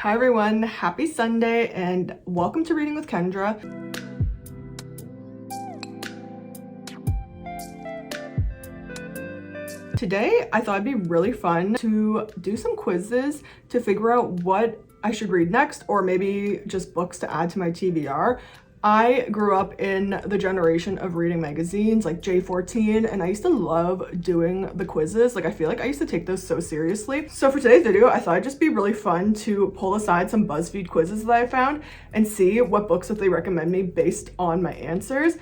Hi everyone, happy Sunday and welcome to Reading with Kendra. Today I thought it'd be really fun to do some quizzes to figure out what I should read next, or maybe just books to add to my TBR. I grew up in the generation of reading magazines like J14, and I used to love doing the quizzes. Like, I feel like I used to take those so seriously. So for today's video, I thought it'd just be really fun to pull aside some Buzzfeed quizzes that I found and see what books that they recommend me based on my answers.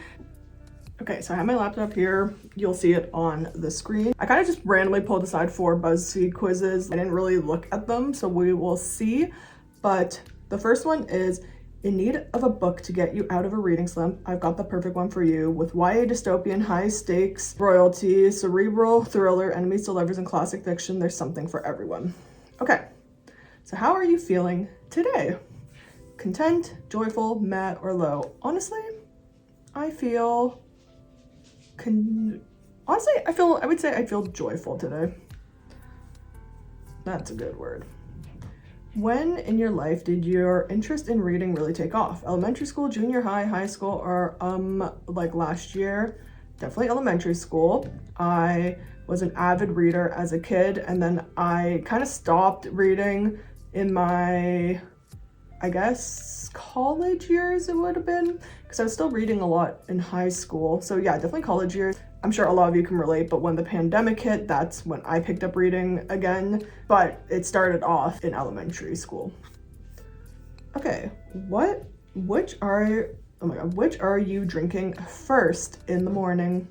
Okay, so I have my laptop here. You'll see it on the screen. I kind of just randomly pulled aside 4 BuzzFeed quizzes. I didn't really look at them, so we will see. But the first one is, in need of a book to get you out of a reading slump, I've got the perfect one for you. With YA dystopian, high stakes, royalty, cerebral, thriller, enemies to lovers, and classic fiction, there's something for everyone. Okay, so how are you feeling today? Content, joyful, meh, or low? Honestly, I feel... I would say I feel joyful today. That's a good word. When in your life did your interest in reading really take off? Elementary school, junior high, high school, or like last year? Definitely elementary school. I was an avid reader as a kid, and then I kind of stopped reading in my, I guess, college years it would have been, because I was still reading a lot in high school. So yeah, definitely college years. I'm sure a lot of you can relate, but when the pandemic hit, that's when I picked up reading again, but it started off in elementary school. Okay, which are you drinking first in the morning?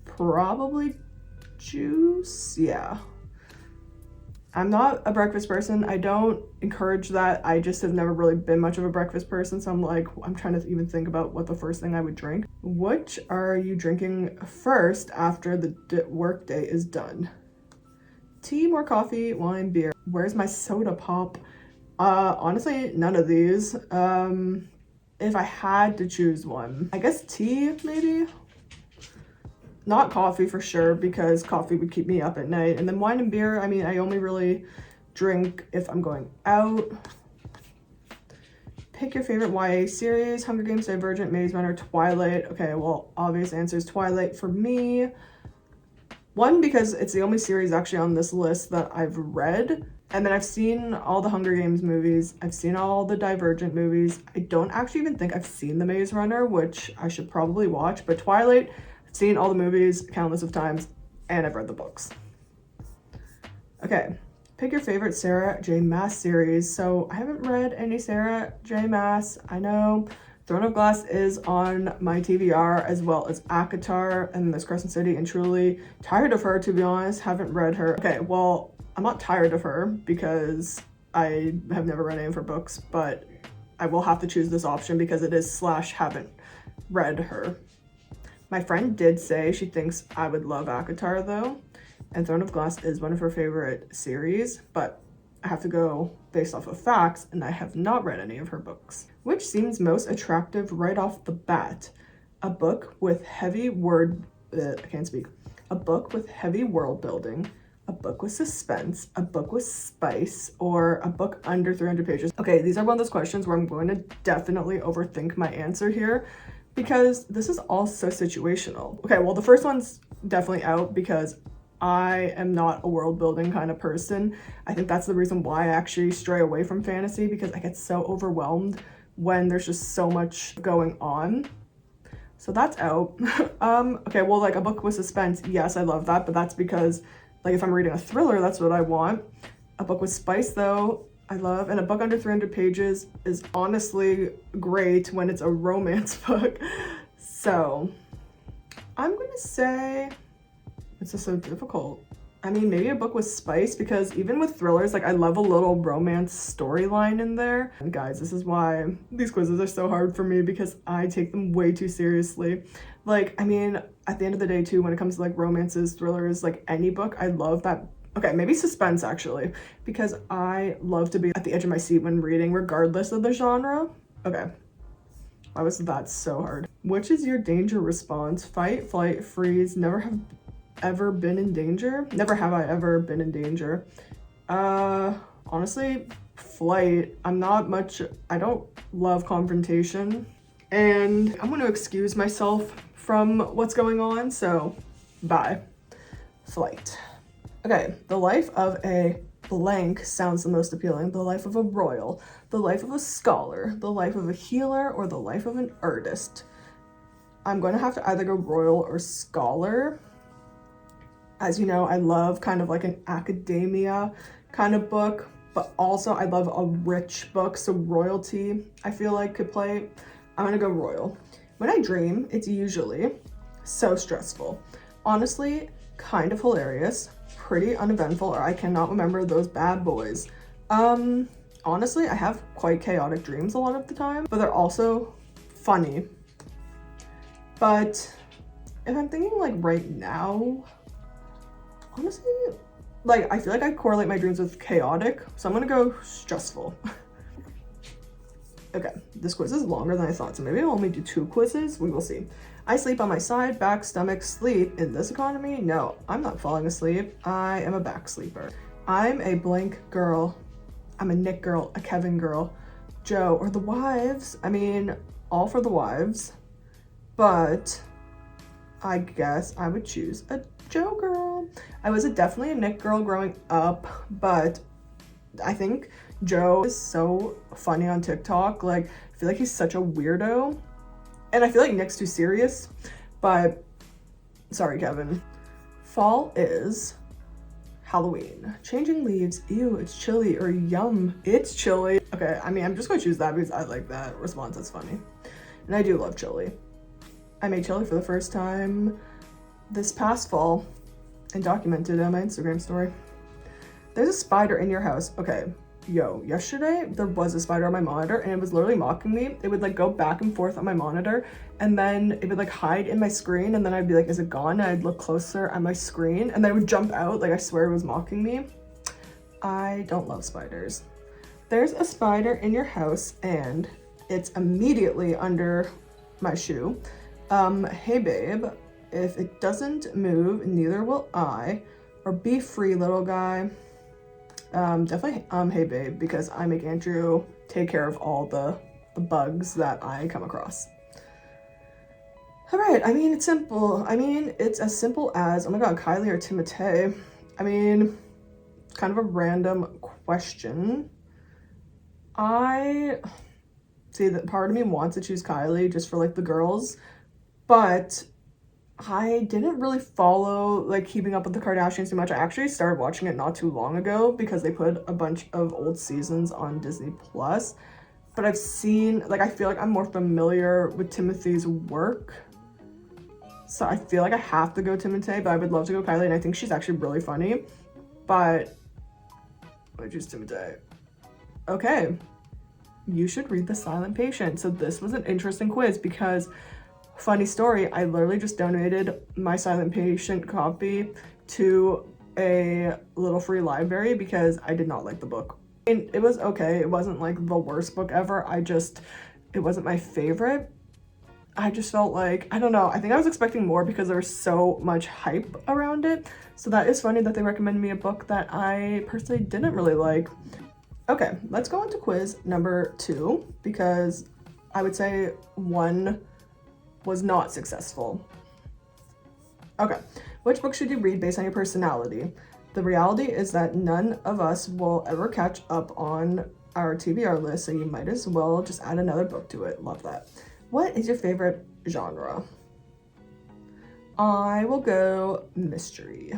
Probably juice, yeah. I'm not a breakfast person. I don't encourage that. I just have never really been much of a breakfast person. So I'm trying to even think about what the first thing I would drink. Which are you drinking first after the work day is done? Tea, more coffee, wine, beer. Where's my soda pop? Honestly, none of these. If I had to choose one, I guess tea, maybe? Not coffee for sure, because coffee would keep me up at night. And then wine and beer, I mean, I only really drink if I'm going out. Pick your favorite YA series: Hunger Games, Divergent, Maze Runner, Twilight. Okay, well, obvious answer is Twilight for me. One, because it's the only series actually on this list that I've read. And then I've seen all the Hunger Games movies. I've seen all the Divergent movies. I don't actually even think I've seen the Maze Runner, which I should probably watch. But Twilight, seen all the movies countless of times, and I've read the books. Okay, pick your favorite Sarah J. Maas series. So I haven't read any Sarah J. Maas. I know Throne of Glass is on my TBR, as well as ACOTAR, and there's Crescent City and Truly. Tired of her, to be honest. Haven't read her. Okay, well, I'm not tired of her because I have never read any of her books, but I will have to choose this option because it is / haven't read her. My friend did say she thinks I would love ACOTAR though, and Throne of Glass is one of her favorite series, but I have to go based off of facts, and I have not read any of her books. Which seems most attractive right off the bat? A book with heavy A book with heavy world building, a book with suspense, a book with spice, or a book under 300 pages? Okay, these are one of those questions where I'm going to definitely overthink my answer here, because this is all so situational. Okay, well, the first one's definitely out because I am not a world building kind of person. I think that's the reason why I actually stray away from fantasy, because I get so overwhelmed when there's just so much going on. So that's out. Okay, well, like a book with suspense, yes, I love that, but that's because, like, if I'm reading a thriller, that's what I want. A book with spice, though, I love, and a book under 300 pages is honestly great when it's a romance book. So I'm gonna say, it's just so difficult. I mean, maybe a book with spice, because even with thrillers, like, I love a little romance storyline in there. And guys, this is why these quizzes are so hard for me, because I take them way too seriously. Like, I mean, at the end of the day too, when it comes to like romances, thrillers, like any book, I love that. Okay, maybe suspense actually, because I love to be at the edge of my seat when reading, regardless of the genre. Okay, why was that so hard? Which is your danger response? Fight, flight, freeze, never have ever been in danger? Never have I ever been in danger. Honestly, Flight. I don't love confrontation, and I'm going to excuse myself from what's going on, so bye. Flight. Okay, the life of a blank sounds the most appealing. The life of a royal, the life of a scholar, the life of a healer, or the life of an artist. I'm going to have to either go royal or scholar. As you know, I love kind of like an academia kind of book, but also I love a rich book, so royalty I feel like could play. I'm gonna go royal. When I dream, it's usually so stressful. Honestly, kind of hilarious, pretty uneventful, or I cannot remember those bad boys. Honestly, I have quite chaotic dreams a lot of the time, but they're also funny. But if I'm thinking like right now, honestly, like I feel like I correlate my dreams with chaotic, so I'm gonna go stressful. Okay, this quiz is longer than I thought, so maybe I'll only do 2 quizzes. We will see. I sleep on my side, back, stomach, sleep. In this economy, no, I'm not falling asleep. I am a back sleeper. I'm a blank girl. I'm a Nick girl, a Kevin girl, Joe, or the wives. I mean, all for the wives, but I guess I would choose a Joe girl. I was definitely a Nick girl growing up, but I think Joe is so funny on TikTok. Like, I feel like he's such a weirdo. And I feel like Nick's too serious, but sorry, Kevin. Fall is Halloween. Changing leaves, ew, it's chilly, or yum, it's chilly. Okay, I mean, I'm just gonna choose that because I like that response, that's funny. And I do love chili. I made chili for the first time this past fall and documented it on my Instagram story. There's a spider in your house. Okay, yo, yesterday there was a spider on my monitor and it was literally mocking me. It would like go back and forth on my monitor and then it would like hide in my screen and then I'd be like, is it gone? And I'd look closer at my screen and then it would jump out. Like I swear it was mocking me. I don't love spiders. There's a spider in your house and it's immediately under my shoe. Hey babe, if it doesn't move, neither will I. Or be free, little guy. Definitely hey babe, because I make Andrew take care of all the bugs that I come across. All right, I mean, it's simple. I mean, it's as simple as, oh my god, Kylie or Timotei. I mean, it's kind of a random question. I see that part of me wants to choose Kylie just for like the girls, but I didn't really follow like Keeping Up with the Kardashians too much. I actually started watching it not too long ago because they put a bunch of old seasons on Disney Plus. But I've seen, like, I feel like I'm more familiar with Timothy's work. So I feel like I have to go Timotei, but I would love to go Kylie, and I think she's actually really funny. But I choose Timotei. Okay. You should read The Silent Patient. So this was an interesting quiz because, funny story, I literally just donated my Silent Patient copy to a little free library because I did not like the book. And it was okay. It wasn't like the worst book ever. It wasn't my favorite. I just felt like, I don't know, I think I was expecting more because there was so much hype around it. So that is funny that they recommended me a book that I personally didn't really like. Okay, let's go into quiz number 2 because I would say 1 was not successful. Okay, which book should you read based on your personality? The reality is that none of us will ever catch up on our TBR list, so you might as well just add another book to it. Love that. What is your favorite genre? I will go mystery.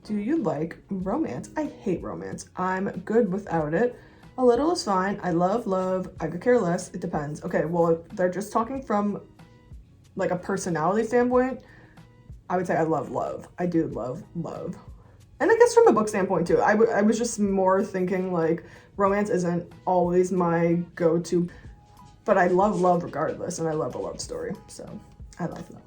Do you like romance? I hate romance. I'm good without it. A little is fine. I love love. I could care less. It depends. Okay, well, if they're just talking from like a personality standpoint, I would say I love love. I do love love. And I guess from a book standpoint too. I was just more thinking like romance isn't always my go-to, but I love love regardless, and I love a love story, so I love love.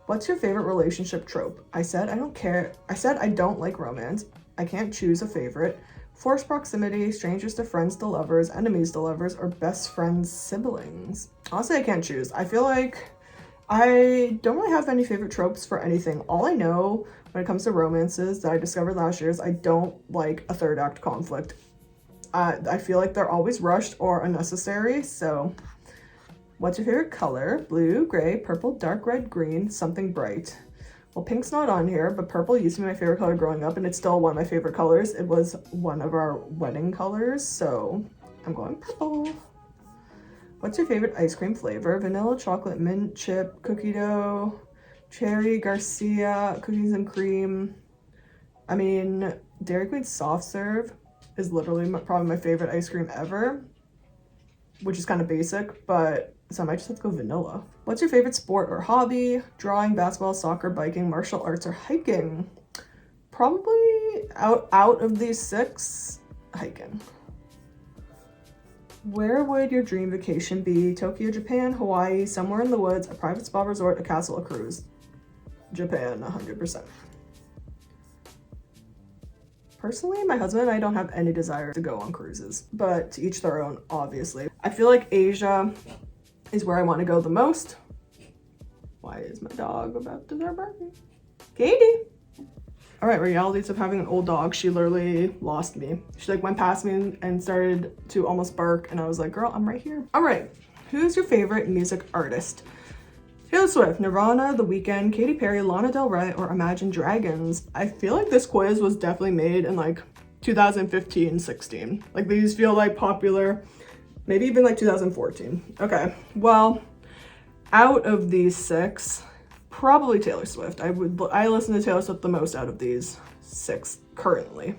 What's your favorite relationship trope? I said I don't care. I said I don't like romance. I can't choose a favorite. Forced proximity, strangers to friends to lovers, enemies to lovers, or best friends siblings. Honestly, I can't choose. I feel like I don't really have any favorite tropes for anything. All I know when it comes to romances that I discovered last year is I don't like a third act conflict. I feel like they're always rushed or unnecessary. So what's your favorite color? Blue, gray, purple, dark red, green, something bright. Well, pink's not on here, but purple used to be my favorite color growing up, and it's still one of my favorite colors. It was one of our wedding colors, so I'm going purple. What's your favorite ice cream flavor? Vanilla, chocolate, mint, chip, cookie dough, cherry, Garcia, cookies and cream. I mean, Dairy Queen soft serve is literally probably my favorite ice cream ever, which is kind of basic, but so I might just have to go vanilla. What's your favorite sport or hobby? Drawing, basketball, soccer, biking, martial arts, or hiking? Probably out of these 6, hiking. Where would your dream vacation be? Tokyo, Japan, Hawaii, somewhere in the woods, a private spa resort, a castle, a cruise? Japan, 100%. Personally, my husband and I don't have any desire to go on cruises, but to each their own, obviously. I feel like Asia is where I want to go the most. Why is my dog about to start barking? Katie! All right, realities of having an old dog. She literally lost me. She like went past me and started to almost bark, and I was like, girl, I'm right here. All right, who's your favorite music artist? Taylor Swift, Nirvana, The Weeknd, Katy Perry, Lana Del Rey, or Imagine Dragons? I feel like this quiz was definitely made in like 2015, 16. Like these feel like popular, maybe even like 2014. Okay, well, out of these 6, probably Taylor Swift. I listen to Taylor Swift the most out of these 6 currently.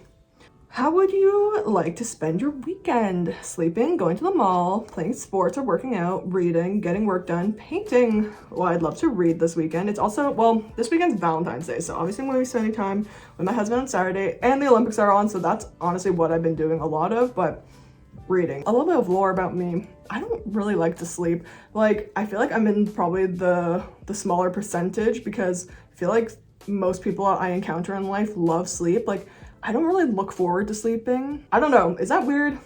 How would you like to spend your weekend? Sleeping, going to the mall, playing sports or working out, reading, getting work done, painting. Well, I'd love to read this weekend. It's also, well, this weekend's Valentine's Day, so obviously I'm going to be spending time with my husband on Saturday, and the Olympics are on, so that's honestly what I've been doing a lot of, but reading. A little bit of lore about me. I don't really like to sleep. Like, I feel like I'm in probably the smaller percentage because I feel like most people I encounter in life love sleep. Like, I don't really look forward to sleeping. I don't know. Is that weird?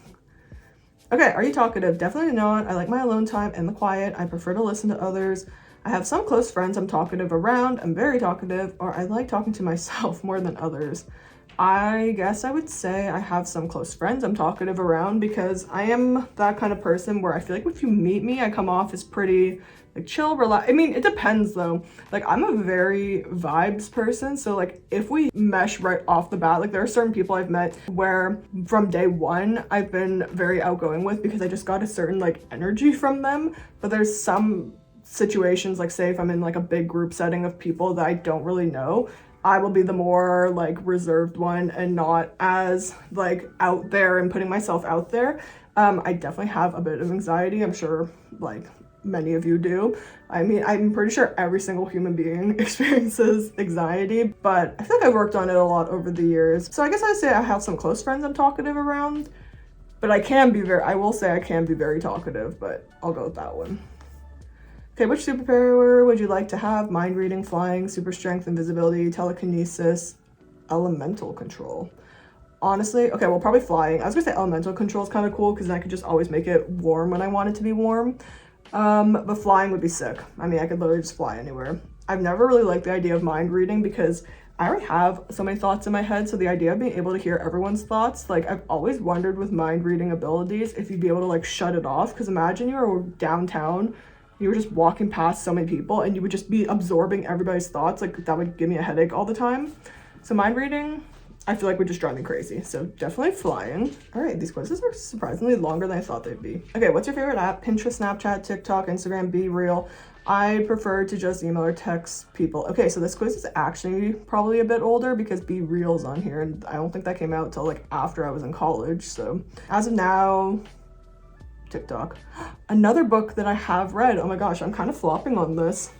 Okay, are you talkative? Definitely not. I like my alone time and the quiet. I prefer to listen to others. I have some close friends I'm talkative around. I'm very talkative, or I like talking to myself more than others. I guess I would say I have some close friends I'm talkative around because I am that kind of person where I feel like if you meet me, I come off as pretty like chill, relax. I mean, it depends though. Like I'm a very vibes person. So like if we mesh right off the bat, like there are certain people I've met where from day one, I've been very outgoing with because I just got a certain like energy from them. But there's some situations, like say if I'm in like a big group setting of people that I don't really know, I will be the more like reserved one and not as like out there and putting myself out there. I definitely have a bit of anxiety. I'm sure like many of you do. I mean, I'm pretty sure every single human being experiences anxiety, but I feel like I've worked on it a lot over the years. So I guess I'd say I have some close friends I'm talkative around, but I will say I can be very talkative, but I'll go with that one. Okay, which superpower would you like to have? Mind reading, flying, super strength, invisibility, telekinesis, elemental control. Honestly, okay, well, probably flying. I was gonna say elemental control is kind of cool because then I could just always make it warm when I want it to be warm. But flying would be sick. I mean, I could literally just fly anywhere. I've never really liked the idea of mind reading because I already have so many thoughts in my head. So the idea of being able to hear everyone's thoughts, like I've always wondered with mind reading abilities, if you'd be able to like shut it off. Because imagine you were downtown, you were just walking past so many people and you would just be absorbing everybody's thoughts. Like that would give me a headache all the time. So mind reading, I feel like would just drive me crazy. So definitely flying. All right, these quizzes are surprisingly longer than I thought they'd be. Okay, what's your favorite app? Pinterest, Snapchat, TikTok, Instagram, Be Real. I prefer to just email or text people. Okay, so this quiz is actually probably a bit older because Be Real's on here, and I don't think that came out till like after I was in college. So as of now, TikTok. Another book that I have read. Oh my gosh, I'm kind of flopping on this.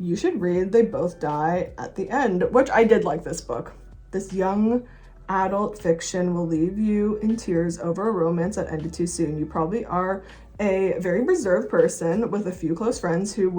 You should read They Both Die at the End, which I did like this book. This young adult fiction will leave you in tears over a romance that ended too soon. You probably are a very reserved person with a few close friends who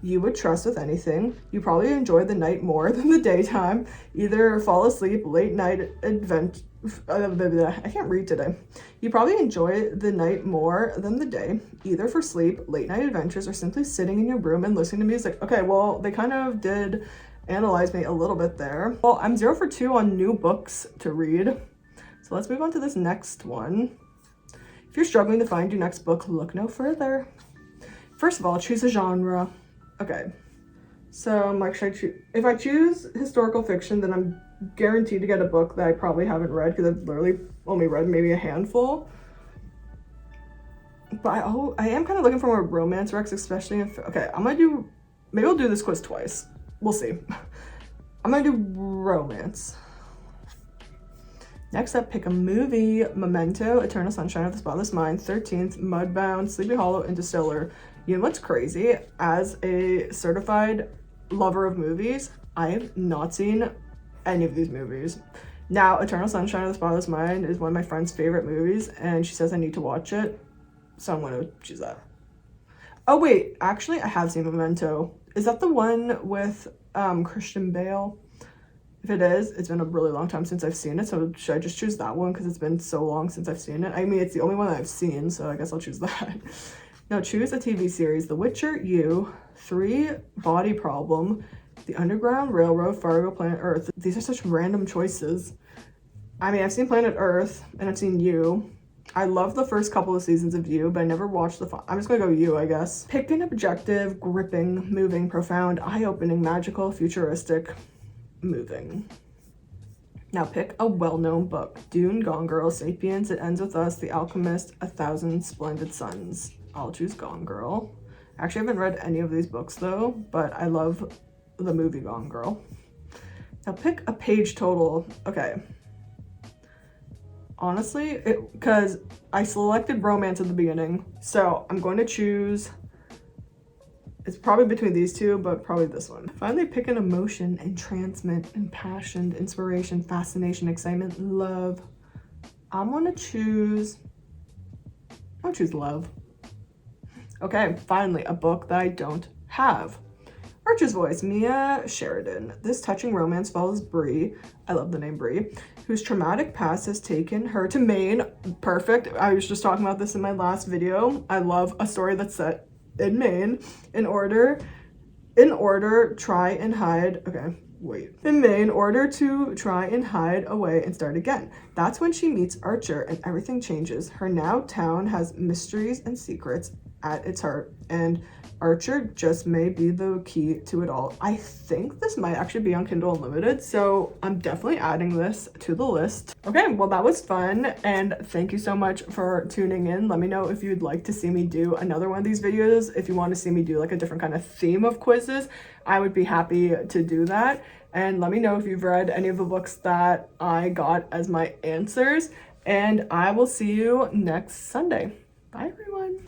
you would trust with anything. You probably enjoy the night more than the daytime. Either fall asleep, late night I can't read today. You probably enjoy the night more than the day, either for sleep, late night adventures, or simply sitting in your room and listening to music. Okay, well, they kind of did analyze me a little bit there. Well, I'm 0 for 2 on new books to read. So let's move on to this next one. If you're struggling to find your next book, look no further. First of all, choose a genre. Okay, so I'm like, if I choose historical fiction, then I'm guaranteed to get a book that I probably haven't read because I've literally only read maybe a handful. But I am kind of looking for more romance recs, especially if, okay, maybe I'll do this quiz twice. We'll see. I'm gonna do romance. Next up, pick a movie. Memento, Eternal Sunshine of the Spotless Mind, 13th, Mudbound, Sleepy Hollow, Interstellar. You know what's crazy? As a certified lover of movies, I have not seen any of these movies. Now, Eternal Sunshine of the Spotless Mind is one of my friend's favorite movies, and she says I need to watch it, so I'm gonna choose that. Oh wait, actually I have seen Memento. Is that the one with Christian Bale? If it is, it's been a really long time since I've seen it, so should I just choose that one because it's been so long since I've seen it? I mean, it's the only one that I've seen, so I guess I'll choose that. Now choose a TV series. The Witcher, You, 3, Body Problem, The Underground Railroad, Fargo, Planet Earth. These are such random choices. I mean, I've seen Planet Earth and I've seen You. I love the first couple of seasons of You, but I never watched I'm just gonna go You, I guess. Pick an objective, gripping, moving, profound, eye-opening, magical, futuristic, moving. Now pick a well-known book. Dune, Gone Girl, Sapiens, It Ends With Us, The Alchemist, 1,000 Splendid Suns. I'll choose Gone Girl. Actually, I haven't read any of these books though, but I love the movie Gone Girl. Now pick a page total. Okay. Honestly, because I selected romance at the beginning, so I'm going to choose, it's probably between these two, but probably this one. Finally pick an emotion: entrancement, impassioned, inspiration, fascination, excitement, love. I'll choose love. Okay, finally, a book that I don't have. Archer's Voice, Mia Sheridan. This touching romance follows Bree, I love the name Bree, whose traumatic past has taken her to Maine. Perfect. I was just talking about this in my last video. I love a story that's set in Maine in order to try and hide away and start again. That's when she meets Archer and everything changes. Her now town has mysteries and secrets at its heart, and Archer just may be the key to it all. I think this might actually be on Kindle Unlimited, so I'm definitely adding this to the list. Okay, well that was fun, and thank you so much for tuning in. Let me know if you'd like to see me do another one of these videos. If you want to see me do like a different kind of theme of quizzes, I would be happy to do that. And let me know if you've read any of the books that I got as my answers, and I will see you next Sunday. Bye everyone.